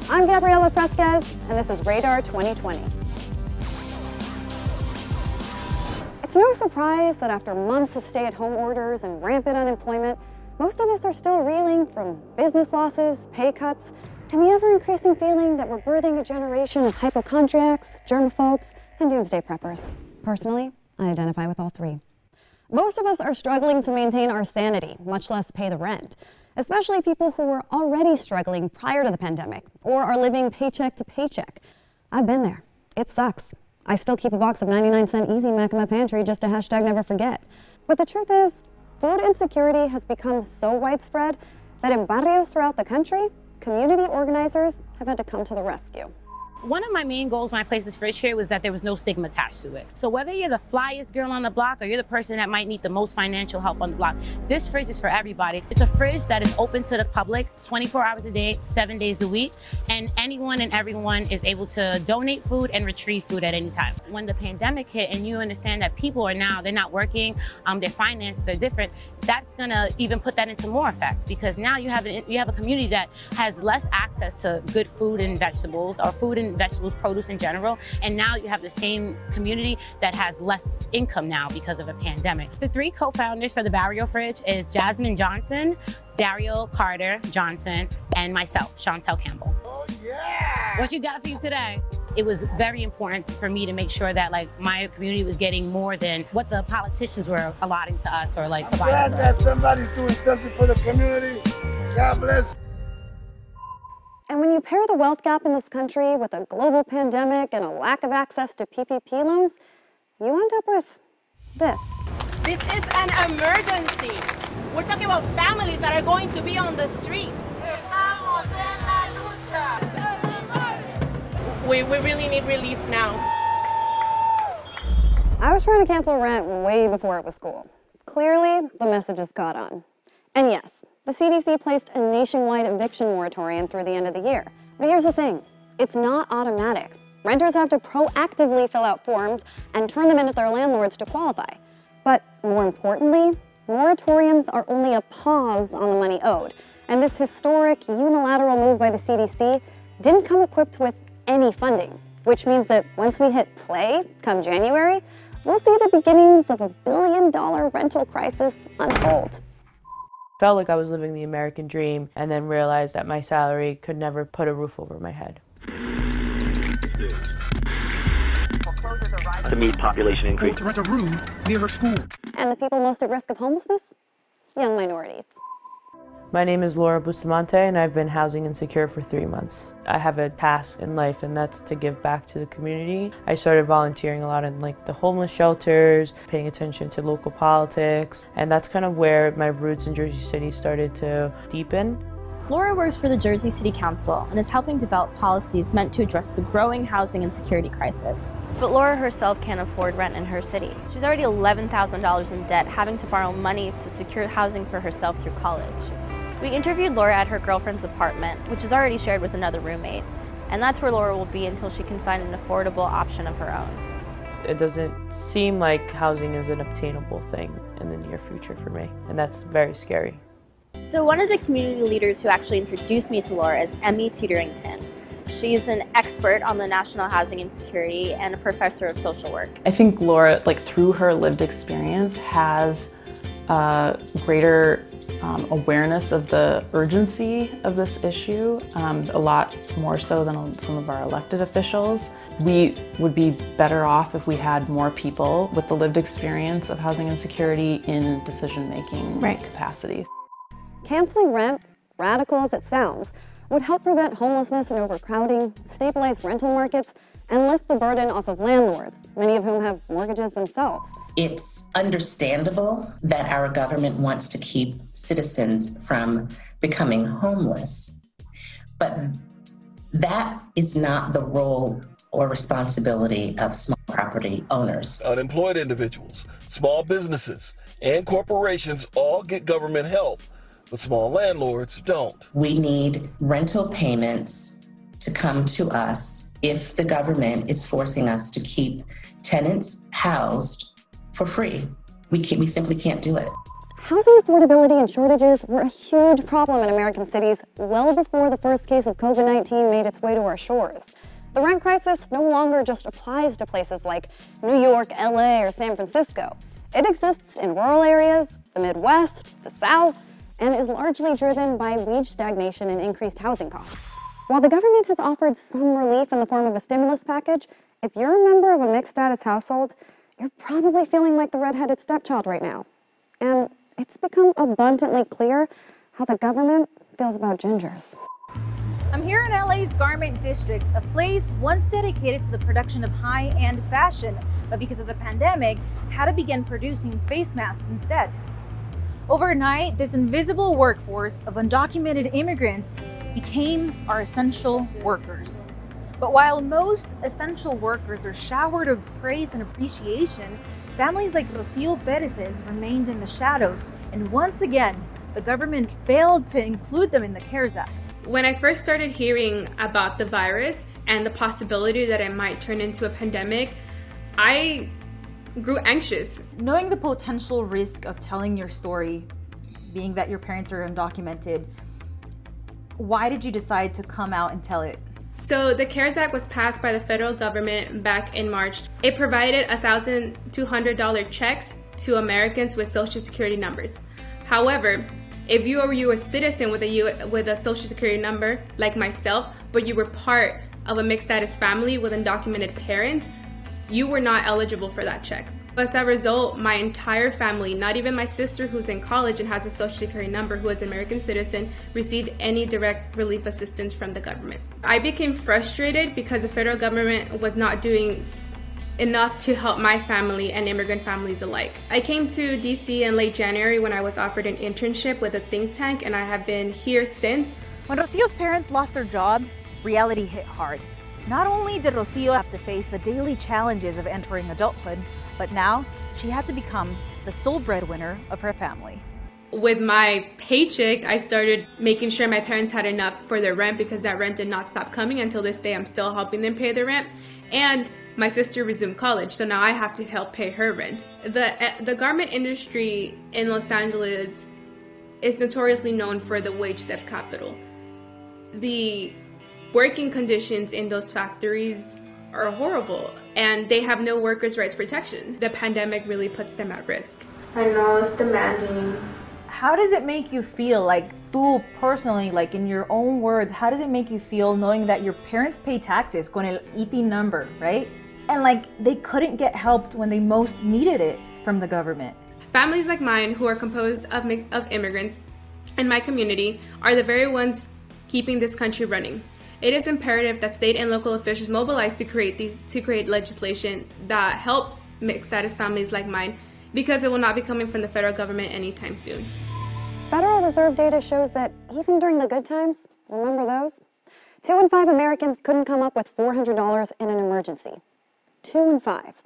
I'm Gabriela Fresquez, and this is Radar 2020. It's no surprise that after months of stay-at-home orders and rampant unemployment, most of us are still reeling from business losses, pay cuts, and the ever-increasing feeling that we're birthing a generation of hypochondriacs, germaphobes, and doomsday preppers. Personally, I identify with all three. Most of us are struggling to maintain our sanity, much less pay the rent, especially people who were already struggling prior to the pandemic or are living paycheck to paycheck. I've been there. It sucks. I still keep a box of 99-cent Easy Mac in my pantry just to #never forget. But the truth is, food insecurity has become so widespread that in barrios throughout the country, community organizers have had to come to the rescue. One of my main goals when I placed this fridge here was that there was no stigma attached to it. So whether you're the flyest girl on the block or you're the person that might need the most financial help on the block, this fridge is for everybody. It's a fridge that is open to the public 24 hours a day, 7 days a week, and anyone and everyone is able to donate food and retrieve food at any time. When the pandemic hit and you understand that people are now, they're not working, their finances are different, that's gonna even put that into more effect, because now you have a community that has less access to good food and vegetables, or food and vegetables, produce in general, and now you have the same community that has less income now because of a pandemic. The three co-founders for the Barrio Fridge is Jasmine Johnson, Daryl Carter Johnson, and myself, Chantel Campbell. Oh yeah! What you got for you today? It was very important for me to make sure that my community was getting more than what the politicians were allotting to us or I'm glad that somebody's doing something for the community. God bless. And when you pair the wealth gap in this country with a global pandemic and a lack of access to PPP loans, you end up with this. This is an emergency. We're talking about families that are going to be on the streets. We really need relief now. I was trying to cancel rent way before it was cool. Clearly, the message has caught on. And yes, the CDC placed a nationwide eviction moratorium through the end of the year. But here's the thing, it's not automatic. Renters have to proactively fill out forms and turn them into their landlords to qualify. But more importantly, moratoriums are only a pause on the money owed. And this historic unilateral move by the CDC didn't come equipped with any funding, which means that once we hit play come January, we'll see the beginnings of a billion-dollar rental crisis unfold. Felt like I was living the American dream, and then realized that my salary could never put a roof over my head. To meet population increase. To rent a room near her school. And the people most at risk of homelessness? Young minorities. My name is Laura Bustamante, and I've been housing insecure for 3 months. I have a task in life, and that's to give back to the community. I started volunteering a lot in the homeless shelters, paying attention to local politics, and that's kind of where my roots in Jersey City started to deepen. Laura works for the Jersey City Council and is helping develop policies meant to address the growing housing insecurity crisis. But Laura herself can't afford rent in her city. She's already $11,000 in debt, having to borrow money to secure housing for herself through college. We interviewed Laura at her girlfriend's apartment, which is already shared with another roommate, and that's where Laura will be until she can find an affordable option of her own. It doesn't seem like housing is an obtainable thing in the near future for me, and that's very scary. So one of the community leaders who actually introduced me to Laura is Emmy Teeterington. She's an expert on the national housing insecurity and a professor of social work. I think Laura, through her lived experience, has greater awareness of the urgency of this issue, a lot more so than some of our elected officials. We would be better off if we had more people with the lived experience of housing insecurity in decision-making capacities. Canceling rent, radical as it sounds, would help prevent homelessness and overcrowding, stabilize rental markets, and lift the burden off of landlords, many of whom have mortgages themselves. It's understandable that our government wants to keep citizens from becoming homeless, but that is not the role or responsibility of small property owners. Unemployed individuals, small businesses, and corporations all get government help, but small landlords don't. We need rental payments to come to us if the government is forcing us to keep tenants housed for free. We simply can't do it. Housing affordability and shortages were a huge problem in American cities well before the first case of COVID-19 made its way to our shores. The rent crisis no longer just applies to places like New York, LA, or San Francisco. It exists in rural areas, the Midwest, the South, and is largely driven by wage stagnation and increased housing costs. While the government has offered some relief in the form of a stimulus package, if you're a member of a mixed-status household, you're probably feeling like the redheaded stepchild right now. And it's become abundantly clear how the government feels about gingers. I'm here in LA's Garment District, a place once dedicated to the production of high-end fashion, but because of the pandemic, had to begin producing face masks instead. Overnight, this invisible workforce of undocumented immigrants became our essential workers. But while most essential workers are showered of praise and appreciation, families like Rocio Perez's remained in the shadows, and once again, the government failed to include them in the CARES Act. When I first started hearing about the virus and the possibility that it might turn into a pandemic, I grew anxious. Knowing the potential risk of telling your story, being that your parents are undocumented, why did you decide to come out and tell it? So the CARES Act was passed by the federal government back in March. It provided $1,200 checks to Americans with Social Security numbers. However, if you were a U.S. citizen with a Social Security number, like myself, but you were part of a mixed status family with undocumented parents, you were not eligible for that check. As a result, my entire family, not even my sister who's in college and has a Social Security number who is an American citizen, received any direct relief assistance from the government. I became frustrated because the federal government was not doing enough to help my family and immigrant families alike. I came to DC in late January when I was offered an internship with a think tank, and I have been here since. When Rocio's parents lost their job, reality hit hard. Not only did Rocio have to face the daily challenges of entering adulthood, but now she had to become the sole breadwinner of her family. With my paycheck, I started making sure my parents had enough for their rent because that rent did not stop coming. Until this day, I'm still helping them pay their rent. And my sister resumed college, so now I have to help pay her rent. The garment industry in Los Angeles is notoriously known for the wage theft capital. The working conditions in those factories are horrible, and they have no workers' rights protection. The pandemic really puts them at risk. I know it's demanding. How does it make you feel, like, tú personally, like in your own words, how does it make you feel knowing that your parents pay taxes con el ITIN number, right? And like, they couldn't get helped when they most needed it from the government? Families like mine, who are composed of immigrants in my community, are the very ones keeping this country running. It is imperative that state and local officials mobilize to create legislation that help mixed status families like mine, because it will not be coming from the federal government anytime soon. Federal Reserve data shows that even during the good times, remember those? 2 in 5 Americans couldn't come up with $400 in an emergency. 2 in 5.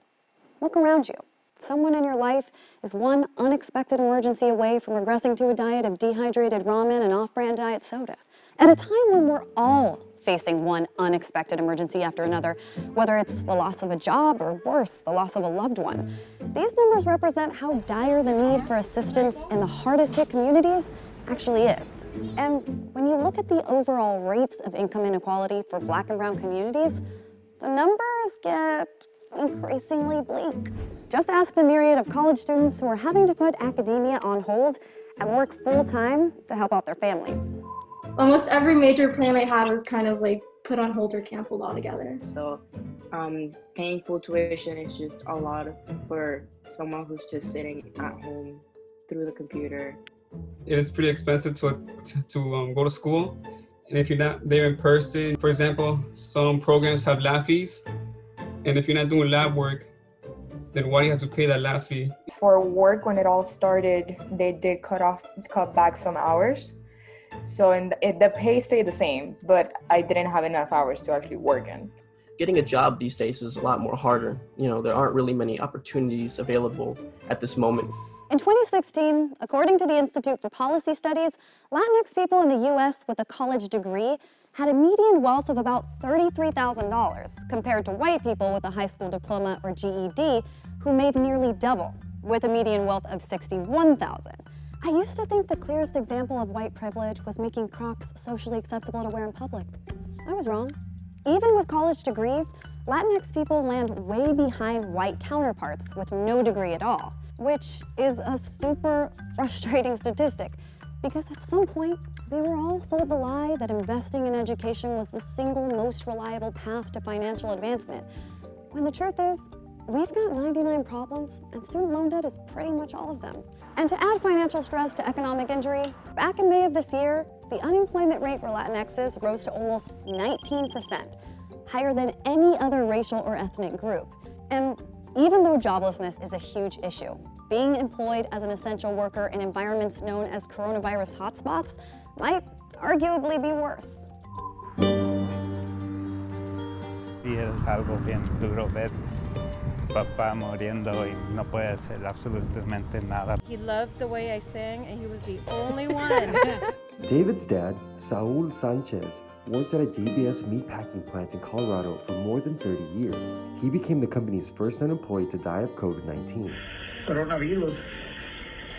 Look around you. Someone in your life is one unexpected emergency away from regressing to a diet of dehydrated ramen and off-brand diet soda. At a time when we're all facing one unexpected emergency after another, whether it's the loss of a job or worse, the loss of a loved one. These numbers represent how dire the need for assistance in the hardest hit communities actually is. And when you look at the overall rates of income inequality for Black and brown communities, the numbers get increasingly bleak. Just ask the myriad of college students who are having to put academia on hold and work full-time to help out their families. Almost every major plan I had was kind of like put on hold or canceled altogether. So paying full tuition is just a lot for someone who's just sitting at home through the computer. It is pretty expensive to go to school. And if you're not there in person, for example, some programs have lab fees. And if you're not doing lab work, then why do you have to pay that lab fee? For work, when it all started, they did cut back some hours. So the pay stayed the same, but I didn't have enough hours to actually work in. Getting a job these days is a lot more harder. There aren't really many opportunities available at this moment. In 2016, according to the Institute for Policy Studies, Latinx people in the U.S. with a college degree had a median wealth of about $33,000 compared to white people with a high school diploma or GED who made nearly double, with a median wealth of $61,000. I used to think the clearest example of white privilege was making Crocs socially acceptable to wear in public. I was wrong. Even with college degrees, Latinx people land way behind white counterparts with no degree at all, which is a super frustrating statistic because at some point, we were all sold the lie that investing in education was the single most reliable path to financial advancement, when the truth is, we've got 99 problems, and student loan debt is pretty much all of them. And to add financial stress to economic injury, back in May of this year, the unemployment rate for Latinxes rose to almost 19%, higher than any other racial or ethnic group. And even though joblessness is a huge issue, being employed as an essential worker in environments known as coronavirus hotspots might arguably be worse. Y es algo bien duro ver papá muriendo y no puede hacer absolutamente nada. He loved the way I sang, and he was the only one. David's dad, Saul Sanchez, worked at a JBS meatpacking plant in Colorado for more than 30 years. He became the company's first non-employee to die of COVID-19. Coronavirus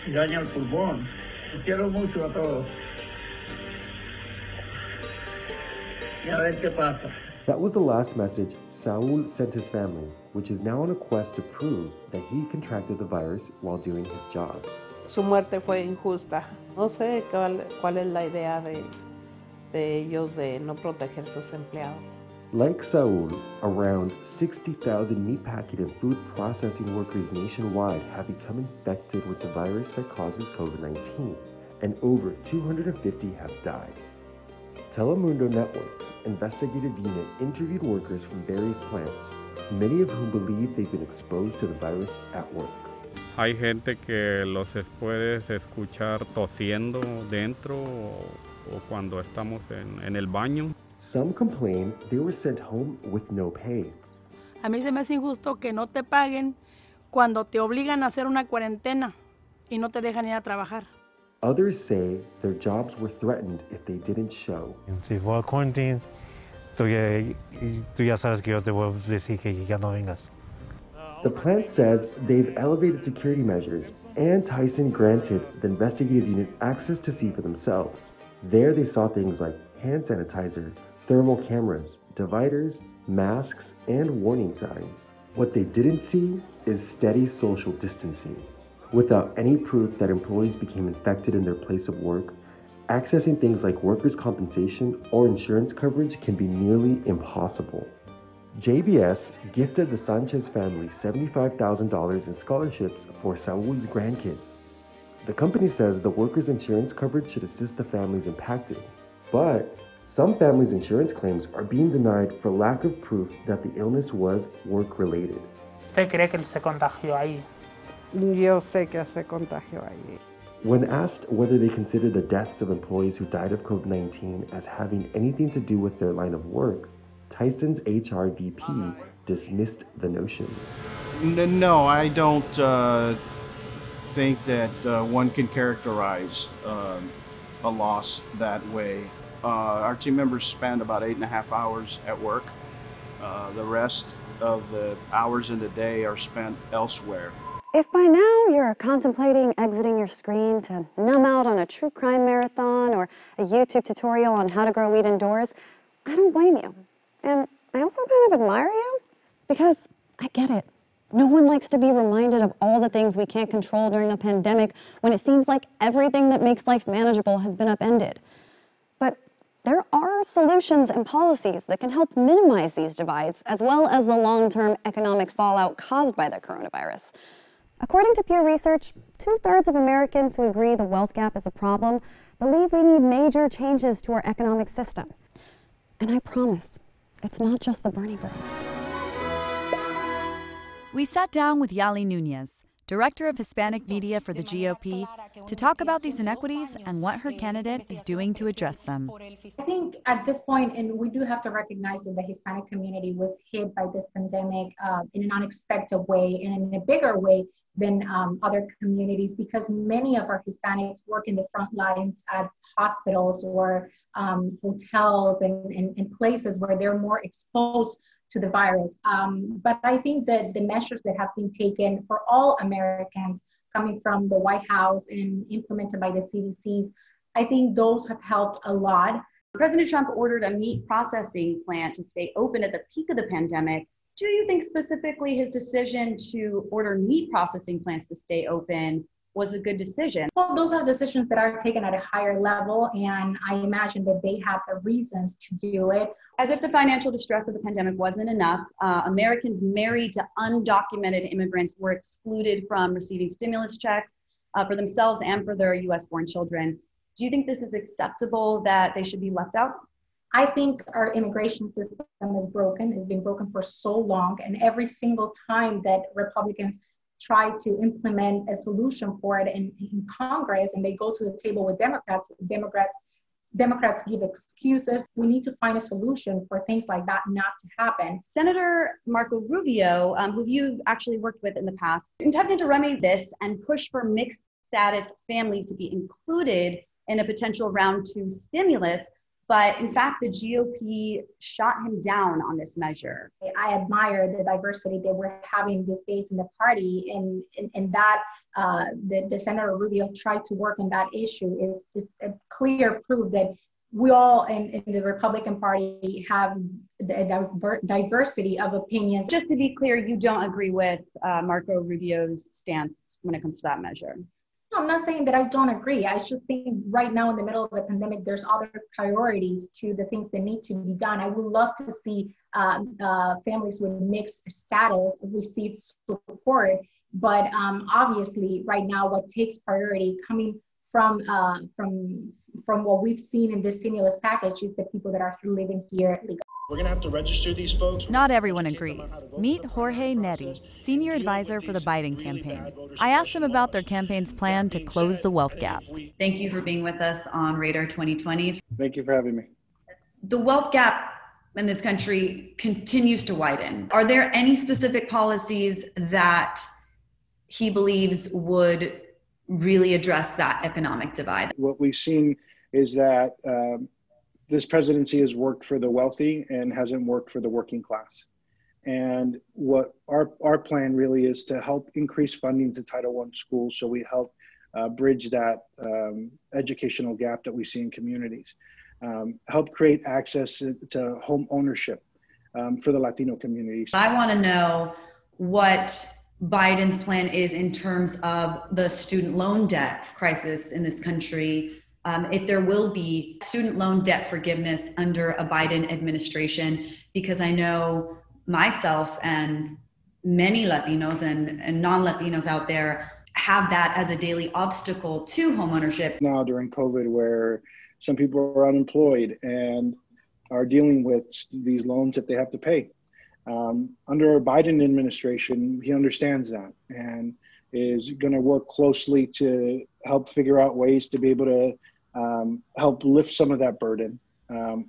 daña el pulmón. Los quiero mucho a todos. Y a ver qué pasa. That was the last message Saul sent his family, which is now on a quest to prove that he contracted the virus while doing his job. Su muerte fue injusta. No sé cuál es la idea de ellos de no proteger sus empleados. Like Saul, around 60,000 meatpacking and food processing workers nationwide have become infected with the virus that causes COVID-19, and over 250 have died. Telemundo Network's investigative unit interviewed workers from various plants, many of whom believe they've been exposed to the virus at work. Hay gente que los puedes escuchar tosiendo dentro o cuando estamos en el baño. Some complain they were sent home with no pay. A mí se me hace injusto que no te paguen cuando te obligan a hacer una cuarentena y no te dejan ir a trabajar. Others say their jobs were threatened if they didn't show. Si voy a quarantine, tú ya sabes que yo te voy a decir que ya no vengas. The plant says they've elevated security measures, and Tyson granted the investigative unit access to see for themselves. There they saw things like hand sanitizer, thermal cameras, dividers, masks, and warning signs. What they didn't see is steady social distancing. Without any proof that employees became infected in their place of work, accessing things like workers' compensation or insurance coverage can be nearly impossible. JBS gifted the Sanchez family $75,000 in scholarships for Saul's grandkids. The company says the workers' insurance coverage should assist the families impacted, but some families' insurance claims are being denied for lack of proof that the illness was work-related. ¿Usted cree que se contagió ahí? Yo sé que se contagió allí. When asked whether they consider the deaths of employees who died of COVID-19 as having anything to do with their line of work, Tyson's HR VP dismissed the notion. No, I don't think that one can characterize a loss that way. Our team members spend about 8.5 hours at work. The rest of the hours in the day are spent elsewhere. If by now you're contemplating exiting your screen to numb out on a true crime marathon or a YouTube tutorial on how to grow weed indoors, I don't blame you. And I also kind of admire you because I get it. No one likes to be reminded of all the things we can't control during a pandemic when it seems like everything that makes life manageable has been upended. But there are solutions and policies that can help minimize these divides as well as the long-term economic fallout caused by the coronavirus. According to Pew Research, 2/3 of Americans who agree the wealth gap is a problem believe we need major changes to our economic system. And I promise, it's not just the Bernie bros. We sat down with Yali Nunez, Director of Hispanic Media for the GOP, to talk about these inequities and what her candidate is doing to address them. I think at this point, and we do have to recognize that the Hispanic community was hit by this pandemic in an unexpected way and in a bigger way than other communities, because many of our Hispanics work in the front lines at hospitals or hotels and places where they're more exposed to the virus. But I think that the measures that have been taken for all Americans coming from the White House and implemented by the CDCs, I think those have helped a lot. President Trump ordered a meat processing plant to stay open at the peak of the pandemic. Do you think specifically his decision to order meat processing plants to stay open was a good decision? Well, those are decisions that are taken at a higher level, and I imagine that they have the reasons to do it. As if the financial distress of the pandemic wasn't enough, Americans married to undocumented immigrants were excluded from receiving stimulus checks for themselves and for their US-born children. Do you think this is acceptable, that they should be left out? I think our immigration system is broken. It's been broken for so long, and every single time that Republicans try to implement a solution for it in Congress and they go to the table with Democrats give excuses. We need to find a solution for things like that not to happen. Senator Marco Rubio, who you actually worked with in the past, attempted to remedy this and push for mixed status families to be included in a potential round 2 stimulus. But in fact, the GOP shot him down on this measure. I admire the diversity that we're having these days in the party, and that the Senator Rubio tried to work on that issue is a clear proof that we all in the Republican Party have the diversity of opinions. Just to be clear, you don't agree with Marco Rubio's stance when it comes to that measure? No, I'm not saying that I don't agree. I just think right now in the middle of the pandemic, there's other priorities to the things that need to be done. I would love to see families with mixed status receive support, but obviously right now what takes priority coming from what we've seen in this stimulus package is the people that are living here legally. We're going to have to register these folks. Not everyone agrees. Meet Jorge Neri, senior advisor for the Biden campaign. I asked him about their campaign's plan to close the wealth gap. Thank you for being with us on Radar 2020. Thank you for having me. The wealth gap in this country continues to widen. Are there any specific policies that he believes would really address that economic divide? What we've seen is that this presidency has worked for the wealthy and hasn't worked for the working class. And what our plan really is to help increase funding to Title I schools, so we help bridge that educational gap that we see in communities. Help create access to home ownership for the Latino communities. I want to know what Biden's plan is in terms of the student loan debt crisis in this country. If there will be student loan debt forgiveness under a Biden administration, because I know myself and many Latinos and non-Latinos out there have that as a daily obstacle to homeownership. Now during COVID, where some people are unemployed and are dealing with these loans that they have to pay. Under a Biden administration, he understands that and is going to work closely to help figure out ways to be able to help lift some of that burden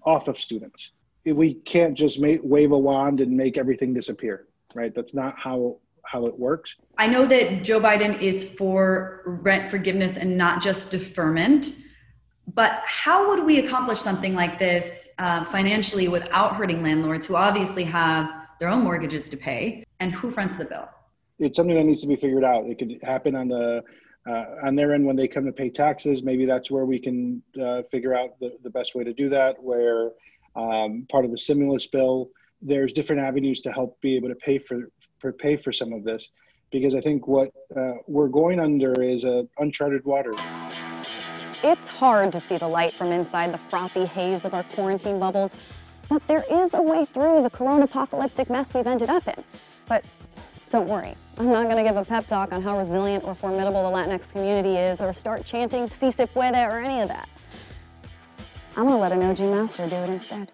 off of students. We can't just wave a wand and make everything disappear, right? That's not how it works. I know that Joe Biden is for rent forgiveness and not just deferment, but how would we accomplish something like this financially without hurting landlords who obviously have their own mortgages to pay, and who fronts the bill? It's something that needs to be figured out. It could happen on their end when they come to pay taxes. Maybe that's where we can figure out the best way to do that, where part of the stimulus bill, there's different avenues to help be able to pay for some of this, because I think what we're going under is uncharted waters. It's hard to see the light from inside the frothy haze of our quarantine bubbles, but there is a way through the corona-apocalyptic mess we've ended up in. But don't worry, I'm not going to give a pep talk on how resilient or formidable the Latinx community is, or start chanting "Si se puede" or any of that. I'm going to let an OG master do it instead.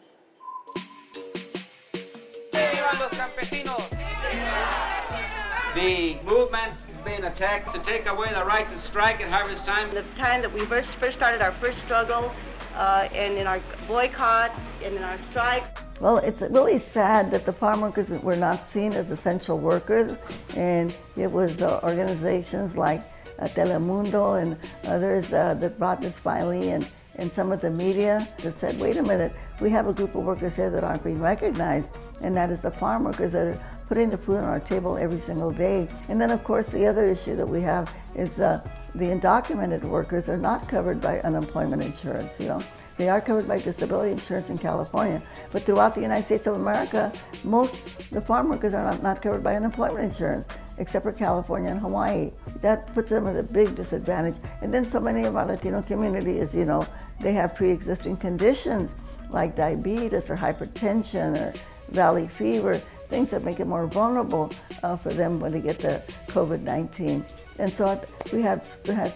The movement is being attacked to take away the right to strike at harvest time. The time that we first started our first struggle, and in our boycott and in our strike. Well, it's really sad that the farm workers were not seen as essential workers, and it was organizations like Telemundo and others that brought this finally, and some of the media that said, wait a minute, we have a group of workers here that aren't being recognized, and that is the farm workers that are putting the food on our table every single day. And then, of course, the other issue that we have is the undocumented workers are not covered by unemployment insurance, you know. They are covered by disability insurance in California, but throughout the United States of America, the farm workers are not covered by unemployment insurance, except for California and Hawaii. That puts them at a big disadvantage. And then so many of our Latino community is, you know, they have pre-existing conditions like diabetes or hypertension or valley fever, things that make it more vulnerable for them when they get the COVID-19. And so we had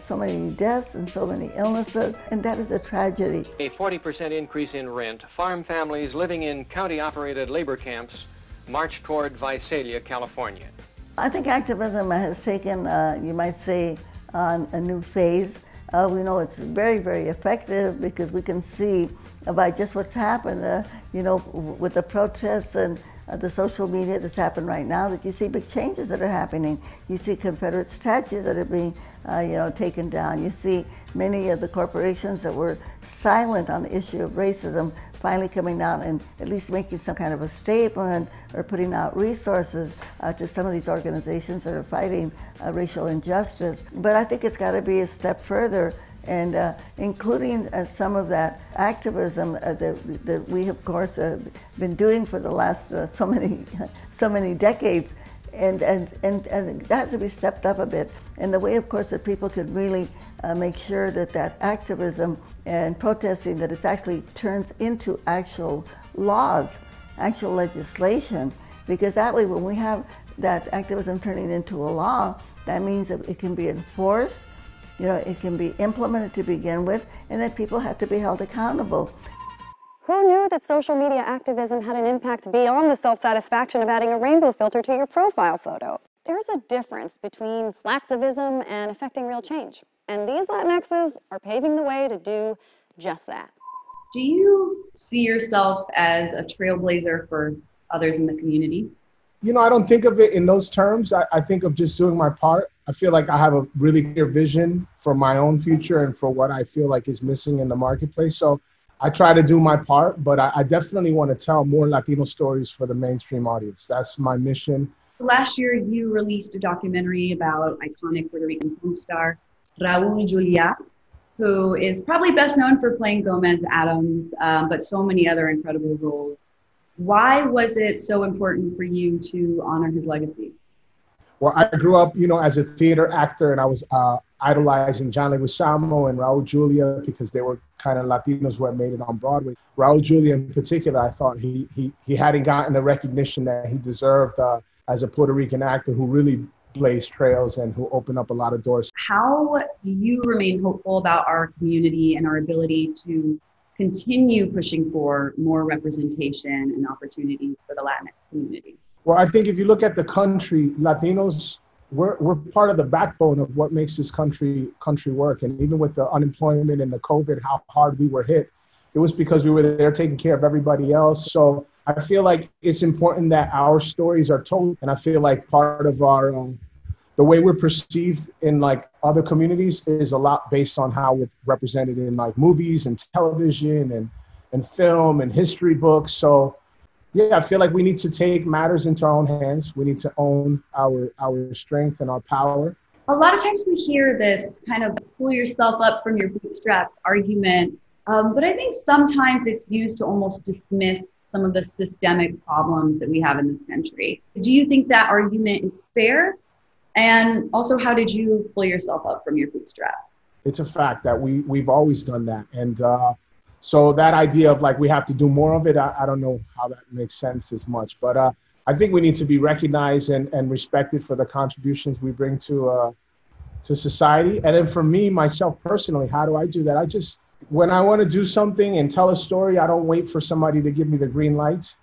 so many deaths and so many illnesses, and that is a tragedy. A 40% increase in rent. Farm families living in county-operated labor camps march toward Visalia, California. I think activism has taken, you might say, on a new phase. We know it's very, very effective because we can see about just what's happened, you know, with the protests and the social media that's happened right now, that you see big changes that are happening. You see Confederate statues that are being, you know, taken down. You see many of the corporations that were silent on the issue of racism finally coming out and at least making some kind of a statement or putting out resources to some of these organizations that are fighting racial injustice. But I think it's got to be a step further, and including some of that activism that we, of course, been doing for the last so many decades, and that has to be stepped up a bit. And the way, of course, that people could really make sure that that activism and protesting, that it actually turns into actual laws, actual legislation, because that way when we have that activism turning into a law, that means that it can be enforced, you know, it can be implemented to begin with, and that people have to be held accountable. Who knew that social media activism had an impact beyond the self-satisfaction of adding a rainbow filter to your profile photo? There's a difference between slacktivism and affecting real change, and these Latinxes are paving the way to do just that. Do you see yourself as a trailblazer for others in the community? You know, I don't think of it in those terms. I think of just doing my part. I feel like I have a really clear vision for my own future and for what I feel like is missing in the marketplace. So I try to do my part, but I definitely want to tell more Latino stories for the mainstream audience. That's my mission. Last year, you released a documentary about iconic Puerto Rican film star Raul Julia, who is probably best known for playing Gomez Adams, but so many other incredible roles. Why was it so important for you to honor his legacy? Well, I grew up, you know, as a theater actor, and I was idolizing John Leguizamo and Raul Julia because they were kind of Latinos who had made it on Broadway. Raul Julia in particular, I thought he hadn't gotten the recognition that he deserved as a Puerto Rican actor who really blazed trails and who opened up a lot of doors. How do you remain hopeful about our community and our ability to continue pushing for more representation and opportunities for the Latinx community? Well, I think if you look at the country, Latinos, we're part of the backbone of what makes this country work. And even with the unemployment and the COVID, how hard we were hit, it was because we were there taking care of everybody else. So I feel like it's important that our stories are told. And I feel like part of our, the way we're perceived in like other communities is a lot based on how we're represented in like movies and television and film and history books. So yeah, I feel like we need to take matters into our own hands. We need to own our strength and our power. A lot of times we hear this kind of pull yourself up from your bootstraps argument, but I think sometimes it's used to almost dismiss some of the systemic problems that we have in this country. Do you think that argument is fair? And also, how did you pull yourself up from your bootstraps? It's a fact that we've always done that. And so that idea of like we have to do more of it, I don't know how that makes sense as much. But I think we need to be recognized and respected for the contributions we bring to society. And then for me, myself personally, how do I do that? When I want to do something and tell a story, I don't wait for somebody to give me the green light.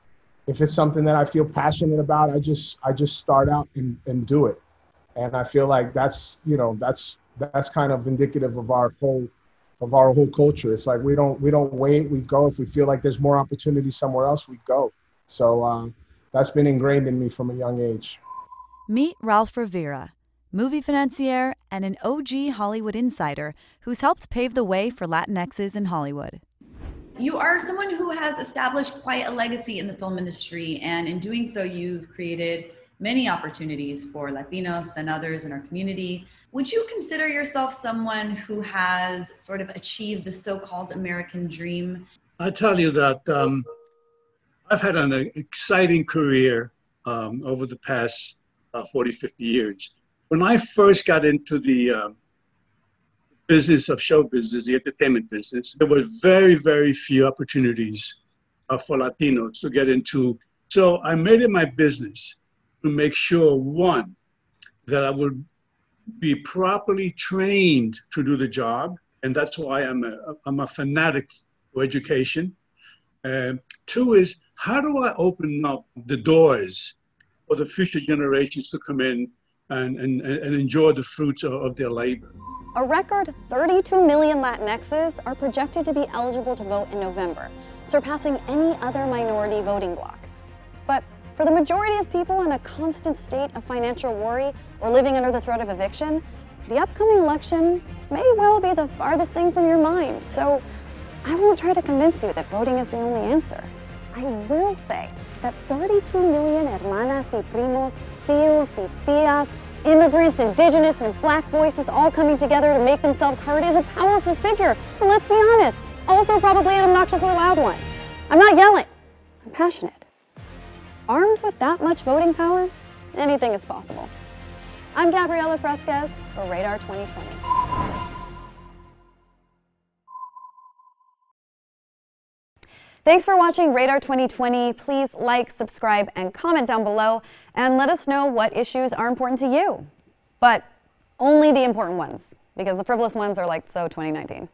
If it's something that I feel passionate about, I just start out and do it. And I feel like that's kind of indicative of our whole culture. It's like we don't wait, we go. If we feel like there's more opportunity somewhere else, we go. So that's been ingrained in me from a young age. Meet Ralph Rivera, movie financier and an OG Hollywood insider who's helped pave the way for Latinxes in Hollywood. You are someone who has established quite a legacy in the film industry, and in doing so, you've created many opportunities for Latinos and others in our community. Would you consider yourself someone who has sort of achieved the so-called American dream? I tell you that I've had an exciting career over the past 40, 50 years. When I first got into the business of show business, the entertainment business, there was very, very few opportunities for Latinos to get into. So I made it my business to make sure, one, that I would be properly trained to do the job. And that's why I'm a fanatic for education. Two is, how do I open up the doors for the future generations to come in and enjoy the fruits of their labor? A record 32 million Latinxes are projected to be eligible to vote in November, surpassing any other minority voting bloc. But for the majority of people in a constant state of financial worry or living under the threat of eviction, the upcoming election may well be the farthest thing from your mind. So I won't try to convince you that voting is the only answer. I will say that 32 million hermanas y primos, tíos y tías, immigrants, indigenous, and black voices all coming together to make themselves heard is a powerful figure. And let's be honest, also probably an obnoxiously loud one. I'm not yelling, I'm passionate. Armed with that much voting power, anything is possible. I'm Gabriela Fresquez for Radar 2020. Thanks for watching Radar 2020. Please like, subscribe, and comment down below, and let us know what issues are important to you. But only the important ones, because the frivolous ones are like so 2019.